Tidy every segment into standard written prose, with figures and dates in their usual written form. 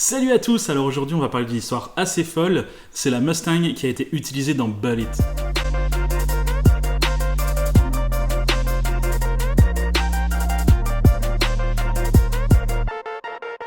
Salut à tous, alors aujourd'hui on va parler d'une histoire assez folle, c'est la Mustang qui a été utilisée dans Bullitt.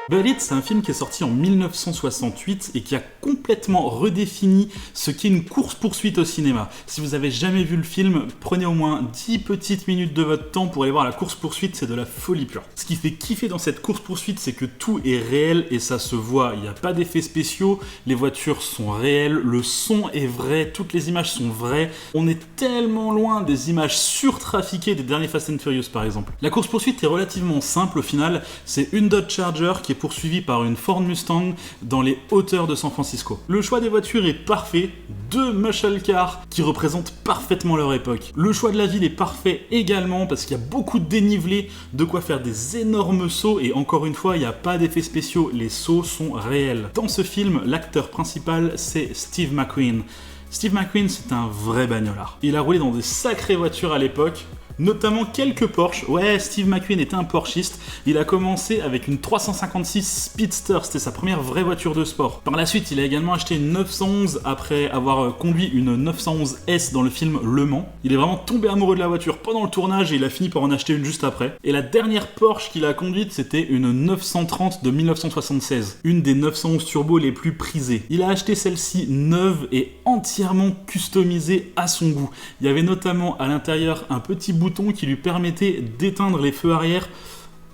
Bullitt, c'est un film qui est sorti en 1968 et qui a complètement redéfini ce qu'est une course-poursuite au cinéma. Si vous avez jamais vu le film, prenez au moins 10 petites minutes de votre temps pour aller voir la course-poursuite, c'est de la folie pure. Ce qui fait kiffer dans cette course-poursuite, c'est que tout est réel et ça se voit. Il n'y a pas d'effets spéciaux, les voitures sont réelles, le son est vrai, toutes les images sont vraies. On est tellement loin des images surtrafiquées des derniers Fast and Furious par exemple. La course-poursuite est relativement simple au final, c'est une Dodge Charger qui est poursuivi par une Ford Mustang dans les hauteurs de San Francisco. Le choix des voitures est parfait, deux muscle cars qui représentent parfaitement leur époque. Le choix de la ville est parfait également parce qu'il y a beaucoup de dénivelé, de quoi faire des énormes sauts et encore une fois, il n'y a pas d'effets spéciaux, les sauts sont réels. Dans ce film, l'acteur principal, c'est Steve McQueen. Steve McQueen, c'est un vrai bagnolard. Il a roulé dans des sacrées voitures à l'époque, notamment quelques Porsche. Ouais, Steve McQueen était un Porschiste. Il a commencé avec une 356 Speedster, c'était sa première vraie voiture de sport. Par la suite, il a également acheté une 911 après avoir conduit une 911S dans le film Le Mans. Il est vraiment tombé amoureux de la voiture pendant le tournage et il a fini par en acheter une juste après. Et la dernière Porsche qu'il a conduite, c'était une 930 de 1976, une des 911 turbo les plus prisées. Il a acheté celle-ci neuve et entièrement customisée à son goût. Il y avait notamment à l'intérieur un petit bouton qui lui permettait d'éteindre les feux arrière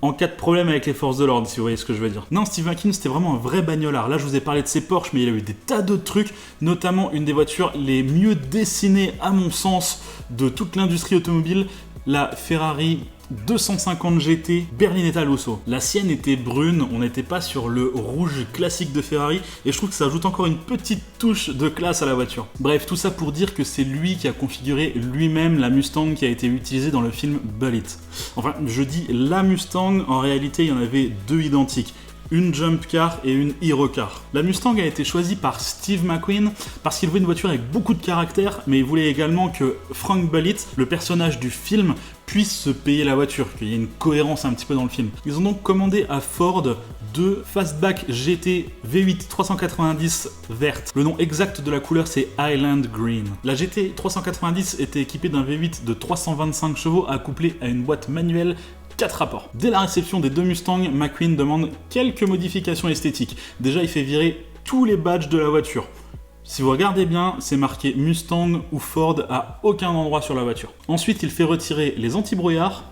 en cas de problème avec les forces de l'ordre, si vous voyez ce que je veux dire. Non, Steve McQueen, c'était vraiment un vrai bagnolard. Là, je vous ai parlé de ses Porsche, mais il a eu des tas d'autres trucs, notamment une des voitures les mieux dessinées, à mon sens, de toute l'industrie automobile, la Ferrari 250 GT Berlinetta Rosso. La sienne était brune, on n'était pas sur le rouge classique de Ferrari et je trouve que ça ajoute encore une petite touche de classe à la voiture. Bref, tout ça pour dire que c'est lui qui a configuré lui-même la Mustang qui a été utilisée dans le film Bullitt. Enfin, je dis la Mustang, en réalité il y en avait deux identiques. Une Jump Car et une Hero Car. La Mustang a été choisie par Steve McQueen parce qu'il voulait une voiture avec beaucoup de caractère, mais il voulait également que Frank Bullitt, le personnage du film, puisse se payer la voiture, qu'il y ait une cohérence un petit peu dans le film. Ils ont donc commandé à Ford deux Fastback GT V8 390 verte. Le nom exact de la couleur c'est Highland Green. La GT 390 était équipée d'un V8 de 325 chevaux accouplé à une boîte manuelle 4 rapports. Dès la réception des deux Mustangs, McQueen demande quelques modifications esthétiques. Déjà, il fait virer tous les badges de la voiture. Si vous regardez bien, c'est marqué Mustang ou Ford à aucun endroit sur la voiture. Ensuite, il fait retirer les anti-brouillards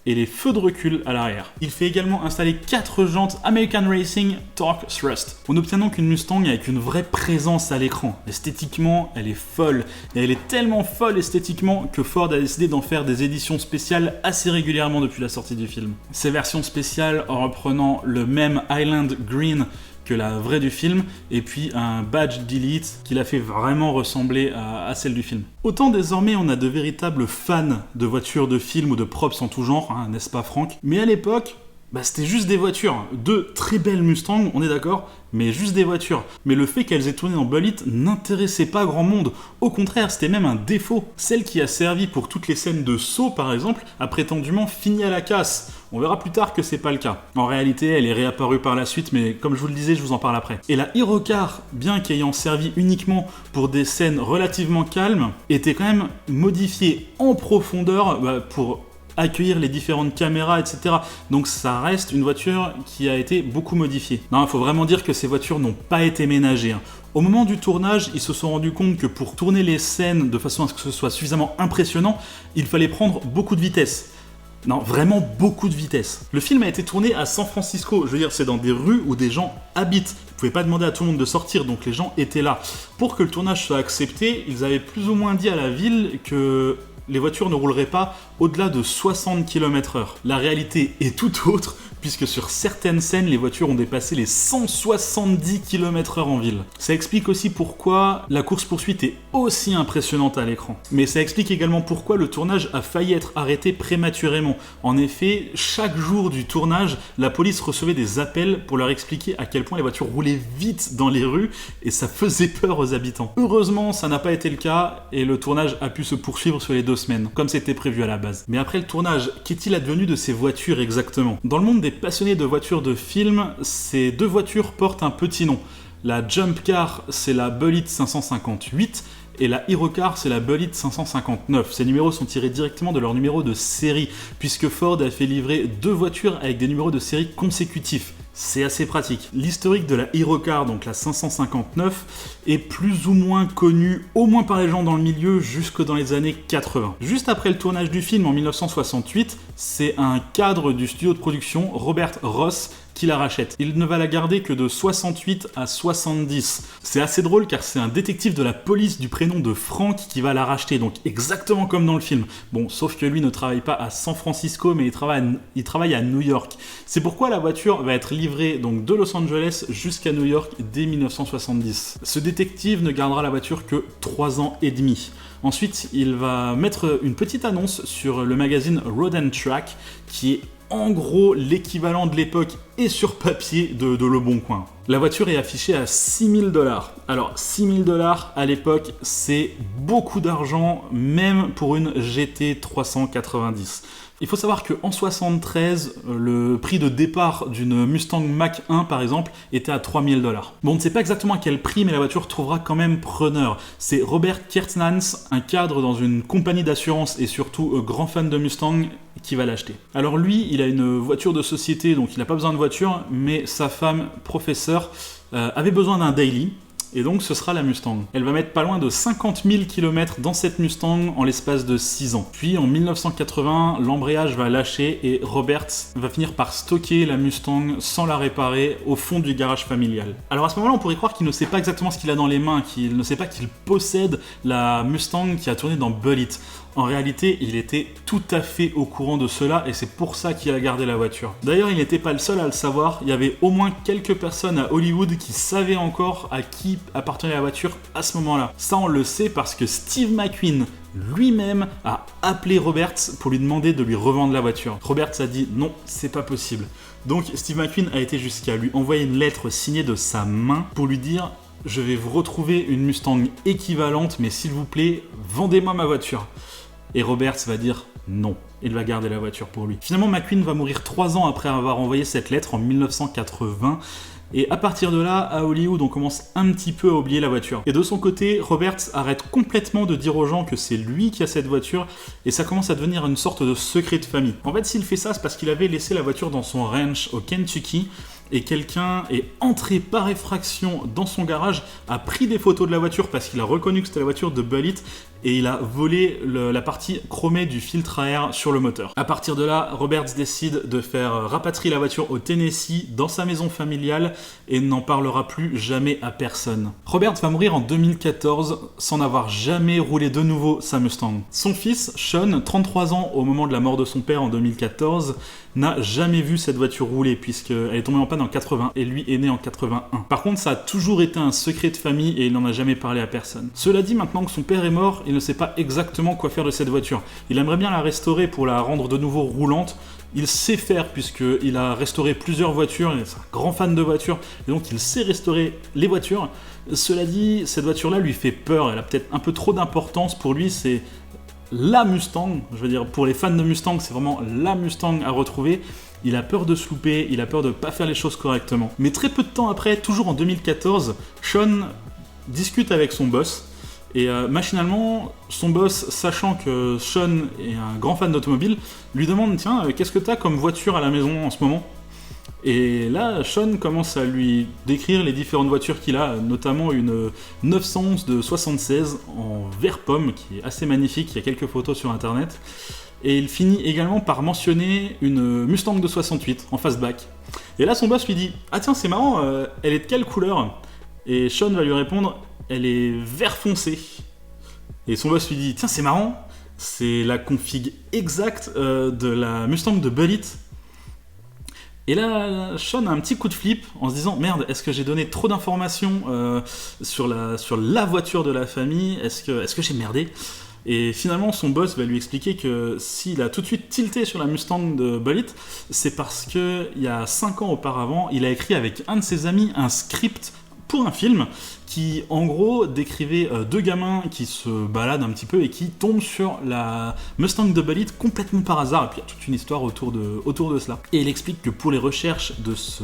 et les feux de recul à l'arrière. Il fait également installer 4 jantes American Racing Torque Thrust. On obtient donc une Mustang avec une vraie présence à l'écran. Esthétiquement, elle est folle. Et elle est tellement folle esthétiquement que Ford a décidé d'en faire des éditions spéciales assez régulièrement depuis la sortie du film. Ces versions spéciales en reprenant le même Highland Green que la vraie du film, et puis un badge d'élite qui l'a fait vraiment ressembler à celle du film. Autant désormais on a de véritables fans de voitures de films ou de props en tout genre, hein, n'est-ce pas Franck? Mais à l'époque, c'était juste des voitures, deux très belles Mustangs, on est d'accord, mais juste des voitures. Mais le fait qu'elles aient tourné dans Bullitt n'intéressait pas grand monde. Au contraire, c'était même un défaut. Celle qui a servi pour toutes les scènes de saut, par exemple, a prétendument fini à la casse. On verra plus tard que c'est pas le cas. En réalité, elle est réapparue par la suite, mais comme je vous le disais, je vous en parle après. Et la Hero Car, bien qu'ayant servi uniquement pour des scènes relativement calmes, était quand même modifiée en profondeur pour accueillir les différentes caméras, etc. Donc ça reste une voiture qui a été beaucoup modifiée. Non, il faut vraiment dire que ces voitures n'ont pas été ménagées, hein. Au moment du tournage, ils se sont rendus compte que pour tourner les scènes de façon à ce que ce soit suffisamment impressionnant, il fallait prendre beaucoup de vitesse. Non, vraiment beaucoup de vitesse. Le film a été tourné à San Francisco, je veux dire, c'est dans des rues où des gens habitent. Vous pouvez pas demander à tout le monde de sortir, donc les gens étaient là. Pour que le tournage soit accepté, ils avaient plus ou moins dit à la ville que les voitures ne rouleraient pas au-delà de 60 km/h. La réalité est tout autre, puisque sur certaines scènes, les voitures ont dépassé les 170 km/h en ville. Ça explique aussi pourquoi la course-poursuite est aussi impressionnante à l'écran. Mais ça explique également pourquoi le tournage a failli être arrêté prématurément. En effet, chaque jour du tournage, la police recevait des appels pour leur expliquer à quel point les voitures roulaient vite dans les rues, et ça faisait peur aux habitants. Heureusement, ça n'a pas été le cas, et le tournage a pu se poursuivre sur les 2 semaines, comme c'était prévu à la base. Mais après le tournage, qu'est-il advenu de ces voitures exactement? Dans le monde des passionnés de voitures de film, ces deux voitures portent un petit nom. La Jump Car, c'est la Bullitt 558, et la Hero Car, c'est la Bullitt 559. Ces numéros sont tirés directement de leur numéro de série, puisque Ford a fait livrer deux voitures avec des numéros de série consécutifs. C'est assez pratique. L'historique de la Hero Car, donc la 559, est plus ou moins connu, au moins par les gens dans le milieu, jusque dans les années 80. Juste après le tournage du film en 1968, c'est un cadre du studio de production, Robert Ross, qui la rachète. Il ne va la garder que de 68 à 70. C'est assez drôle car c'est un détective de la police du prénom de Frank qui va la racheter, donc exactement comme dans le film. Bon, sauf que lui ne travaille pas à San Francisco, mais il travaille à New York. C'est pourquoi la voiture va être livrée donc de Los Angeles jusqu'à New York dès 1970. Ce détective ne gardera la voiture que 3 ans et demi. Ensuite, il va mettre une petite annonce sur le magazine Road and Track, qui est en gros l'équivalent de l'époque et sur papier de Le Bon Coin. La voiture est affichée à 6 000 $. Alors 6 000 $ à l'époque, c'est beaucoup d'argent, même pour une GT 390. Il faut savoir qu'en 73, le prix de départ d'une Mustang Mach-1 par exemple était à 3 000 $. Bon, on ne sait pas exactement à quel prix, mais la voiture trouvera quand même preneur. C'est Robert Kiertnans, un cadre dans une compagnie d'assurance et surtout grand fan de Mustang, qui va l'acheter. Alors lui, il a une voiture de société, donc il n'a pas besoin de voiture, mais sa femme, professeure, avait besoin d'un daily. Et donc ce sera la Mustang. Elle va mettre pas loin de 50 000 km dans cette Mustang en l'espace de 6 ans. Puis en 1980, l'embrayage va lâcher et Roberts va finir par stocker la Mustang sans la réparer au fond du garage familial. Alors à ce moment-là, on pourrait croire qu'il ne sait pas exactement ce qu'il a dans les mains, qu'il ne sait pas qu'il possède la Mustang qui a tourné dans Bullitt. En réalité, il était tout à fait au courant de cela et c'est pour ça qu'il a gardé la voiture. D'ailleurs, il n'était pas le seul à le savoir, il y avait au moins quelques personnes à Hollywood qui savaient encore à qui appartenait la voiture à ce moment-là. Ça, on le sait parce que Steve McQueen lui-même a appelé Roberts pour lui demander de lui revendre la voiture. Roberts a dit non, c'est pas possible. Donc Steve McQueen a été jusqu'à lui envoyer une lettre signée de sa main pour lui dire « Je vais vous retrouver une Mustang équivalente, mais s'il vous plaît, vendez-moi ma voiture ». Et Roberts va dire non, il va garder la voiture pour lui. Finalement, McQueen va mourir 3 ans après avoir envoyé cette lettre en 1980. Et à partir de là, à Hollywood, on commence un petit peu à oublier la voiture. Et de son côté, Roberts arrête complètement de dire aux gens que c'est lui qui a cette voiture, et ça commence à devenir une sorte de secret de famille. En fait, s'il fait ça, c'est parce qu'il avait laissé la voiture dans son ranch au Kentucky, et quelqu'un est entré par effraction dans son garage, a pris des photos de la voiture parce qu'il a reconnu que c'était la voiture de Bullitt, et il a volé la partie chromée du filtre à air sur le moteur. À partir de là, Roberts décide de faire rapatrier la voiture au Tennessee, dans sa maison familiale, et n'en parlera plus jamais à personne. Roberts va mourir en 2014 sans n'avoir jamais roulé de nouveau sa Mustang. Son fils, Sean, 33 ans au moment de la mort de son père en 2014, n'a jamais vu cette voiture rouler puisqu'elle est tombée en panne en 80 et lui est né en 81. Par contre, ça a toujours été un secret de famille et il n'en a jamais parlé à personne. Cela dit, maintenant que son père est mort, il ne sait pas exactement quoi faire de cette voiture. Il aimerait bien la restaurer pour la rendre de nouveau roulante. Il sait faire puisqu'il a restauré plusieurs voitures, il est un grand fan de voitures et donc il sait restaurer les voitures. Cela dit, cette voiture-là lui fait peur, elle a peut-être un peu trop d'importance pour lui, c'est la Mustang, je veux dire pour les fans de Mustang, c'est vraiment la Mustang à retrouver. Il a peur de se louper, il a peur de ne pas faire les choses correctement. Mais très peu de temps après, toujours en 2014, Sean discute avec son boss. Et machinalement, son boss, sachant que Sean est un grand fan d'automobile, lui demande « Tiens, qu'est-ce que t'as comme voiture à la maison en ce moment ?» Et là, Sean commence à lui décrire les différentes voitures qu'il a, notamment une 911 de 76 en vert pomme, qui est assez magnifique, il y a quelques photos sur internet. Et il finit également par mentionner une Mustang de 68 en fastback. Et là, son boss lui dit « Ah tiens, c'est marrant, elle est de quelle couleur ?» Et Sean va lui répondre « Elle est vert foncé. » Et son boss lui dit « Tiens, c'est marrant, c'est la config exacte de la Mustang de Bullitt. » Et là, Sean a un petit coup de flip en se disant « Merde, est-ce que j'ai donné trop d'informations sur la voiture de la famille ? Est-ce que j'ai merdé ?» Et finalement, son boss va lui expliquer que s'il a tout de suite tilté sur la Mustang de Bullitt, c'est parce qu'il y a 5 ans auparavant, il a écrit avec un de ses amis un script pour un film qui en gros décrivait deux gamins qui se baladent un petit peu et qui tombent sur la Mustang Double It complètement par hasard, et puis il y a toute une histoire autour de cela. Et il explique que pour les recherches de ce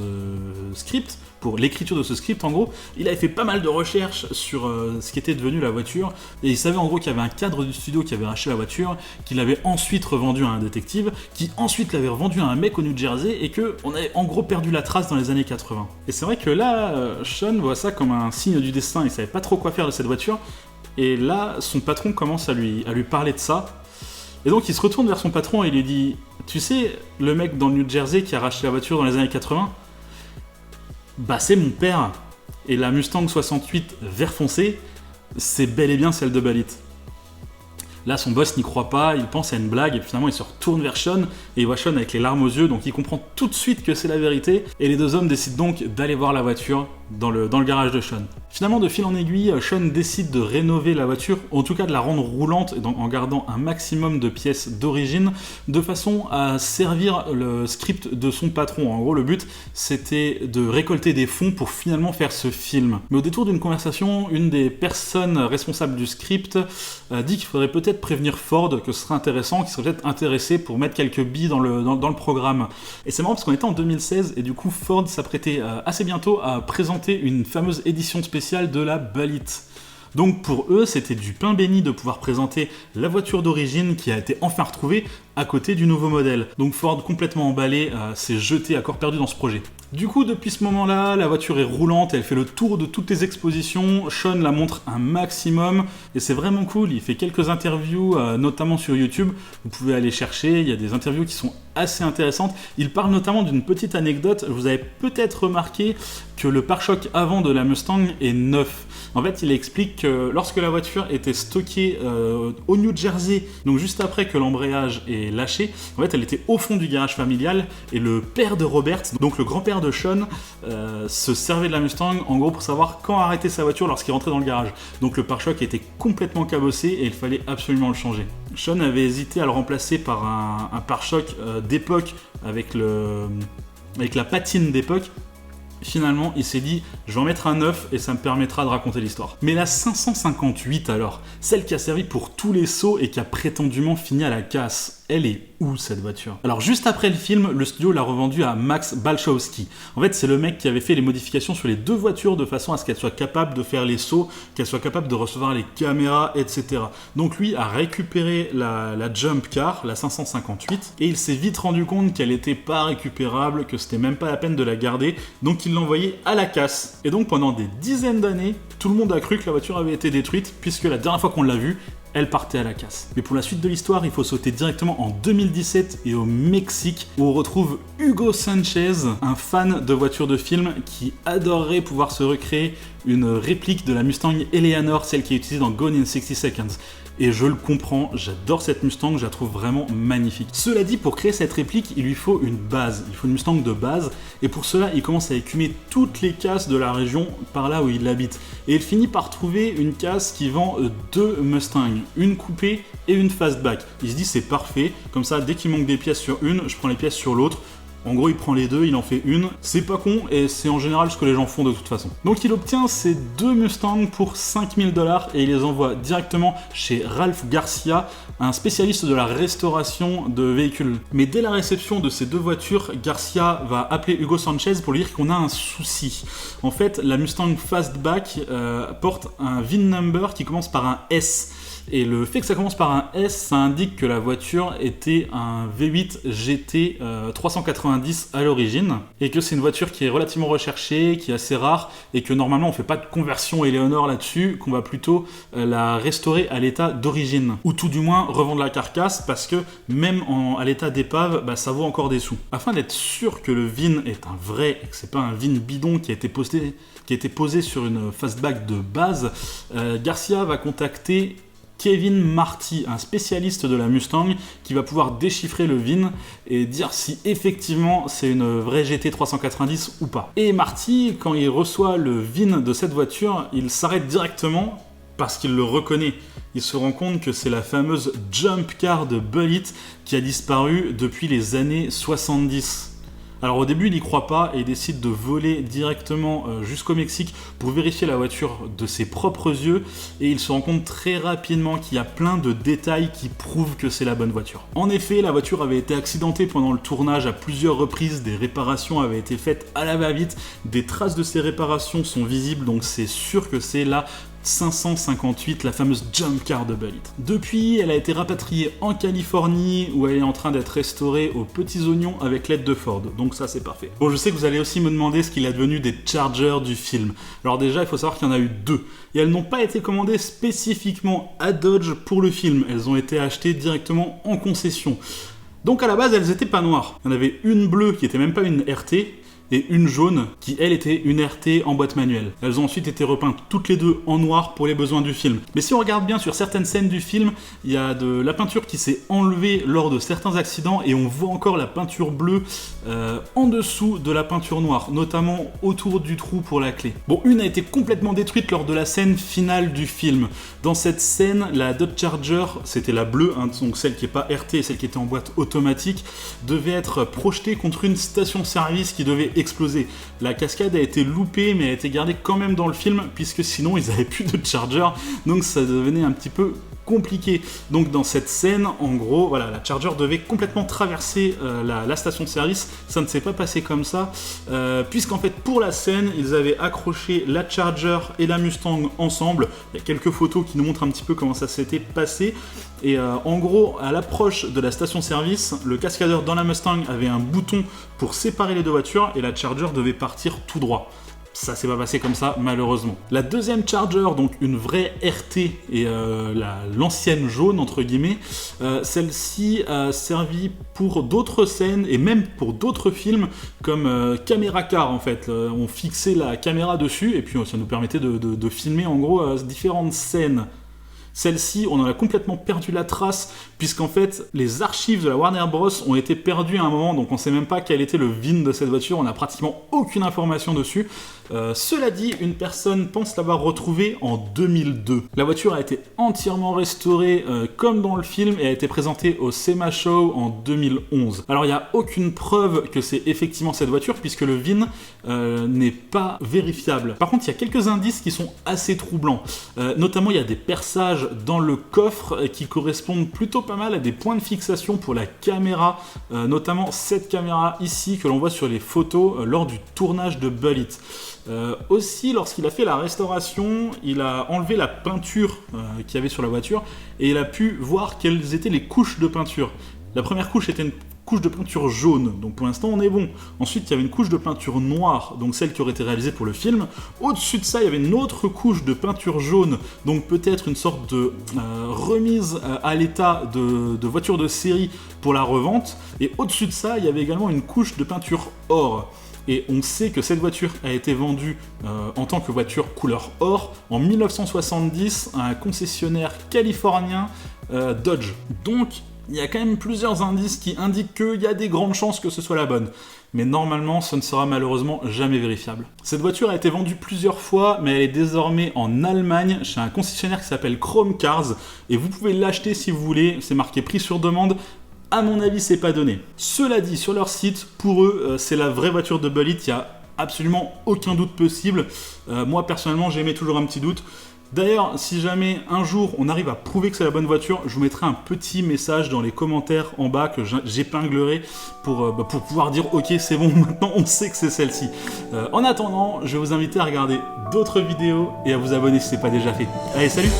script, pour l'écriture de ce script en gros, il avait fait pas mal de recherches sur ce qui était devenu la voiture, et il savait en gros qu'il y avait un cadre du studio qui avait racheté la voiture, qu'il avait ensuite revendu à un détective, qui ensuite l'avait revendu à un mec au New Jersey, et que on avait en gros perdu la trace dans les années 80. Et c'est vrai que là, Sean voit ça comme un signe du destin, il savait pas trop quoi faire de cette voiture, et là, son patron commence à lui parler de ça, et donc il se retourne vers son patron et il lui dit « Tu sais, le mec dans le New Jersey qui a racheté la voiture dans les années 80 ? Bah c'est mon père, et la Mustang 68 vert foncé, c'est bel et bien celle de Balit. » Là, son boss n'y croit pas, il pense à une blague, et finalement il se retourne vers Sean, et il voit Sean avec les larmes aux yeux, donc il comprend tout de suite que c'est la vérité, et les deux hommes décident donc d'aller voir la voiture dans le garage de Sean. Finalement, de fil en aiguille, Sean décide de rénover la voiture, en tout cas de la rendre roulante, en gardant un maximum de pièces d'origine, de façon à servir le script de son patron. En gros, le but, c'était de récolter des fonds pour finalement faire ce film. Mais au détour d'une conversation, une des personnes responsables du script dit qu'il faudrait peut-être prévenir Ford, que ce serait intéressant, qu'il serait peut-être intéressé pour mettre quelques billes dans le programme. Et c'est marrant parce qu'on était en 2016, et du coup, Ford s'apprêtait assez bientôt à présenter une fameuse édition spéciale de la Balit. Donc pour eux, c'était du pain béni de pouvoir présenter la voiture d'origine qui a été enfin retrouvée à côté du nouveau modèle. Donc Ford, complètement emballé, s'est jeté à corps perdu dans ce projet. Du coup, depuis ce moment-là, la voiture est roulante, elle fait le tour de toutes les expositions, Sean la montre un maximum, et c'est vraiment cool, il fait quelques interviews, notamment sur YouTube, vous pouvez aller chercher, il y a des interviews qui sont assez intéressantes. Il parle notamment d'une petite anecdote, vous avez peut-être remarqué que le pare-choc avant de la Mustang est neuf. En fait, il explique que lorsque la voiture était stockée au New Jersey, donc juste après que l'embrayage est lâché, en fait, elle était au fond du garage familial, et le père de Robert, donc le grand-père de Sean, se servait de la Mustang en gros pour savoir quand arrêter sa voiture lorsqu'il rentrait dans le garage. Donc le pare-choc était complètement cabossé et il fallait absolument le changer. Sean avait hésité à le remplacer par un pare-choc d'époque avec la patine d'époque. Finalement, il s'est dit, je vais en mettre un neuf et ça me permettra de raconter l'histoire. Mais la 558 alors, celle qui a servi pour tous les sauts et qui a prétendument fini à la casse, elle est où cette voiture? Alors juste après le film, le studio l'a revendue à Max Balchowski. En fait, c'est le mec qui avait fait les modifications sur les deux voitures de façon à ce qu'elles soient capables de faire les sauts, qu'elles soient capables de recevoir les caméras, etc. Donc lui a récupéré la Jump Car, la 558, et il s'est vite rendu compte qu'elle n'était pas récupérable, que c'était même pas la peine de la garder, donc il l'a envoyée à la casse. Et donc pendant des dizaines d'années, tout le monde a cru que la voiture avait été détruite, puisque la dernière fois qu'on l'a vue, elle partait à la casse. Mais pour la suite de l'histoire, il faut sauter directement en 2017 et au Mexique, où on retrouve Hugo Sanchez, un fan de voitures de film qui adorerait pouvoir se recréer une réplique de la Mustang Eleanor, celle qui est utilisée dans Gone in 60 Seconds. Et je le comprends, j'adore cette Mustang, je la trouve vraiment magnifique. Cela dit, pour créer cette réplique, il lui faut une base, il faut une Mustang de base, et pour cela, il commence à écumer toutes les casses de la région par là où il habite. Et il finit par trouver une casse qui vend deux Mustangs, une coupée et une fastback. Il se dit c'est parfait, comme ça, dès qu'il manque des pièces sur une, je prends les pièces sur l'autre. En gros, il prend les deux, il en fait une. C'est pas con, et c'est en général ce que les gens font de toute façon. Donc il obtient ces deux Mustangs pour 5000 $, et il les envoie directement chez Ralph Garcia, un spécialiste de la restauration de véhicules. Mais dès la réception de ces deux voitures, Garcia va appeler Hugo Sanchez pour lui dire qu'on a un souci. En fait, la Mustang Fastback porte un VIN number qui commence par un S. Et le fait que ça commence par un S, ça indique que la voiture était un V8 GT 390 à l'origine, et que c'est une voiture qui est relativement recherchée, qui est assez rare, et que normalement on fait pas de conversion Eleanor là-dessus, qu'on va plutôt la restaurer à l'état d'origine, ou tout du moins revendre la carcasse, parce que même à l'état d'épave, ça vaut encore des sous. Afin d'être sûr que le VIN est un vrai, et que c'est pas un VIN bidon qui a été posé sur une fastback de base, Garcia va contacter Kevin Marty, un spécialiste de la Mustang, qui va pouvoir déchiffrer le VIN et dire si effectivement c'est une vraie GT 390 ou pas. Et Marty, quand il reçoit le VIN de cette voiture, il s'arrête directement parce qu'il le reconnaît. Il se rend compte que c'est la fameuse Jump Car de Bullitt qui a disparu depuis les années 70. Alors au début il n'y croit pas et il décide de voler directement jusqu'au Mexique pour vérifier la voiture de ses propres yeux et il se rend compte très rapidement qu'il y a plein de détails qui prouvent que c'est la bonne voiture. En effet, la voiture avait été accidentée pendant le tournage à plusieurs reprises, des réparations avaient été faites à la va-vite, des traces de ces réparations sont visibles donc c'est sûr que c'est la 558, la fameuse jump car de Bullitt. Depuis, elle a été rapatriée en Californie où elle est en train d'être restaurée aux petits oignons avec l'aide de Ford, donc ça c'est parfait. Bon, je sais que vous allez aussi me demander ce qu'il est devenu des Chargers du film. Alors déjà, il faut savoir qu'il y en a eu 2, et elles n'ont pas été commandées spécifiquement à Dodge pour le film, elles ont été achetées directement en concession. Donc à la base, elles étaient pas noires. Il y en avait une bleue qui était même pas une RT, et une jaune qui, elle, était une RT en boîte manuelle. Elles ont ensuite été repeintes toutes les deux en noir pour les besoins du film. Mais si on regarde bien sur certaines scènes du film, il y a de la peinture qui s'est enlevée lors de certains accidents et on voit encore la peinture bleue en dessous de la peinture noire, notamment autour du trou pour la clé. Bon, une a été complètement détruite lors de la scène finale du film. Dans cette scène, la Dodge Charger, c'était la bleue, hein, donc celle qui n'est pas RT et celle qui était en boîte automatique, devait être projetée contre une station-service qui devait exploser. La cascade a été loupée mais a été gardée quand même dans le film puisque sinon ils n'avaient plus de Charger, donc ça devenait un petit peu compliqué. Donc dans cette scène, en gros, voilà, la Charger devait complètement traverser la station-service. Ça ne s'est pas passé comme ça, puisqu'en fait pour la scène, ils avaient accroché la Charger et la Mustang ensemble. Il y a quelques photos qui nous montrent un petit peu comment ça s'était passé. Et en gros, à l'approche de la station-service, le cascadeur dans la Mustang avait un bouton pour séparer les deux voitures et la Charger devait partir tout droit. Ça s'est pas passé comme ça, malheureusement. La deuxième Charger, donc une vraie RT et l'ancienne jaune, entre guillemets, celle-ci a servi pour d'autres scènes et même pour d'autres films comme Camera Car, en fait. On fixait la caméra dessus et puis ça nous permettait de filmer en gros différentes scènes. Celle-ci, on en a complètement perdu la trace, puisqu'en fait, les archives de la Warner Bros. Ont été perdues à un moment, donc on ne sait même pas quel était le VIN de cette voiture, on n'a pratiquement aucune information dessus. Cela dit, une personne pense l'avoir retrouvée en 2002. La voiture a été entièrement restaurée comme dans le film et a été présentée au SEMA Show en 2011. Alors il n'y a aucune preuve que c'est effectivement cette voiture, puisque le VIN n'est pas vérifiable. Par contre, il y a quelques indices qui sont assez troublants. Notamment, il y a des perçages dans le coffre qui correspondent plutôt pas mal à des points de fixation pour la caméra, notamment cette caméra ici que l'on voit sur les photos lors du tournage de Bullitt. Aussi, lorsqu'il a fait la restauration, il a enlevé la peinture qu'il y avait sur la voiture et il a pu voir quelles étaient les couches de peinture. La première couche était une couche de peinture jaune, donc pour l'instant on est bon. Ensuite il y avait une couche de peinture noire, donc celle qui aurait été réalisée pour le film. Au-dessus de ça il y avait une autre couche de peinture jaune, donc peut-être une sorte de remise à l'état de voiture de série pour la revente. Et au-dessus de ça il y avait également une couche de peinture or. Et on sait que cette voiture a été vendue en tant que voiture couleur or en 1970 à un concessionnaire californien Dodge. Donc il y a quand même plusieurs indices qui indiquent qu'il y a des grandes chances que ce soit la bonne. Mais normalement, ce ne sera malheureusement jamais vérifiable. Cette voiture a été vendue plusieurs fois, mais elle est désormais en Allemagne, chez un concessionnaire qui s'appelle Chrome Cars, et vous pouvez l'acheter si vous voulez, c'est marqué prix sur demande. À mon avis, c'est pas donné. Cela dit, sur leur site, pour eux, c'est la vraie voiture de Bullitt, il n'y a absolument aucun doute possible. Moi, personnellement, j'émets toujours un petit doute. D'ailleurs, si jamais un jour on arrive à prouver que c'est la bonne voiture, je vous mettrai un petit message dans les commentaires en bas que j'épinglerai pour pouvoir dire ok c'est bon, maintenant on sait que c'est celle-ci. En attendant, je vais vous inviter à regarder d'autres vidéos et à vous abonner si ce n'est pas déjà fait. Allez, salut!